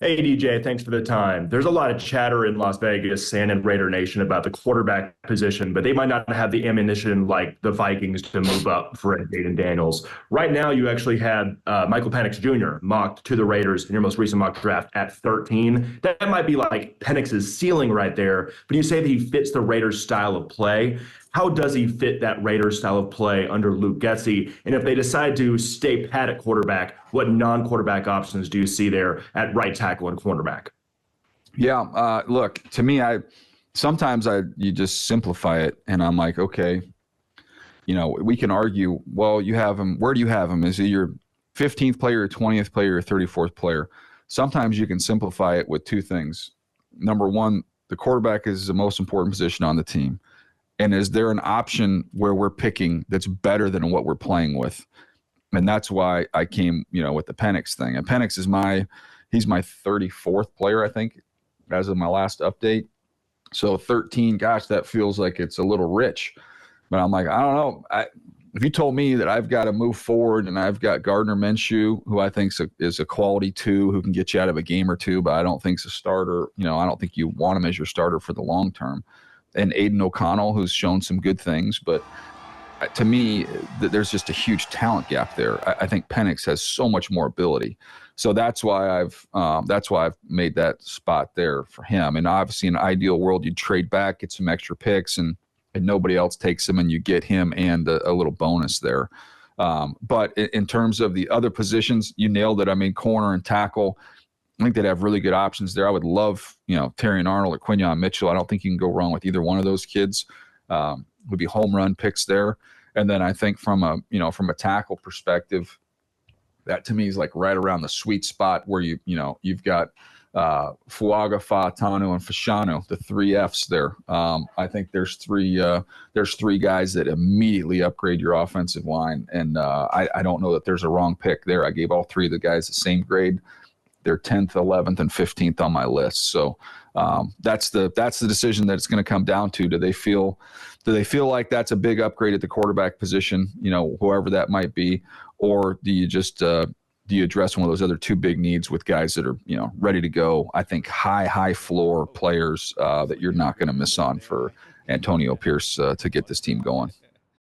Hey, DJ, thanks for the time. There's a lot of chatter in Las Vegas and in Raider Nation about the quarterback position, but they might not have the ammunition like the Vikings to move up for Jaden Daniels. Right now, you actually had Michael Penix Jr. mocked to the Raiders in your most recent mock draft at 13. That might be like Penix's ceiling right there, but you say that he fits the Raiders' style of play. How does he fit that Raiders style of play under Luke Getsy? And if they decide to stay pat at quarterback, what non-quarterback options do you see there at right tackle and cornerback? Yeah, look, to me, sometimes you just simplify it, and I'm like, okay, we can argue. Well, you have him. Where do you have him? Is he your 15th player, 20th player, or 34th player? Sometimes you can simplify it with two things. Number one, the quarterback is the most important position on the team. And is there an option where we're picking that's better than what we're playing with? And that's why I came, with the Penix thing. And Penix he's my 34th player, I think, as of my last update. So 13, gosh, that feels like it's a little rich. But I'm like, I don't know. If you told me that I've got to move forward and I've got Gardner Minshew, who I think is a quality 2 who can get you out of a game or two, but I don't think is a starter. I don't think you want him as your starter for the long term. And Aiden O'Connell, who's shown some good things. But to me, there's just a huge talent gap there. I think Penix has so much more ability. So that's why I've made that spot there for him. And obviously, in an ideal world, you'd trade back, get some extra picks, and nobody else takes him, and you get him and a little bonus there. But in terms of the other positions, you nailed it. I mean, corner and tackle, I think they'd have really good options there. I would love, Terrion Arnold or Quinyon Mitchell. I don't think you can go wrong with either one of those kids. Would be home run picks there. And then I think from a tackle perspective, that to me is like right around the sweet spot where you've got Fuaga, Faetanu, and Fashanu, the 3 Fs there. I think there's three guys that immediately upgrade your offensive line, and I don't know that there's a wrong pick there. I gave all 3 of the guys the same grade. They're 10th, 11th, and 15th on my list. So that's the decision that it's going to come down to. Do they feel like that's a big upgrade at the quarterback position, whoever that might be, or do you just do you address one of those other 2 big needs with guys that are ready to go? I think high floor players that you're not going to miss on for Antonio Pierce to get this team going.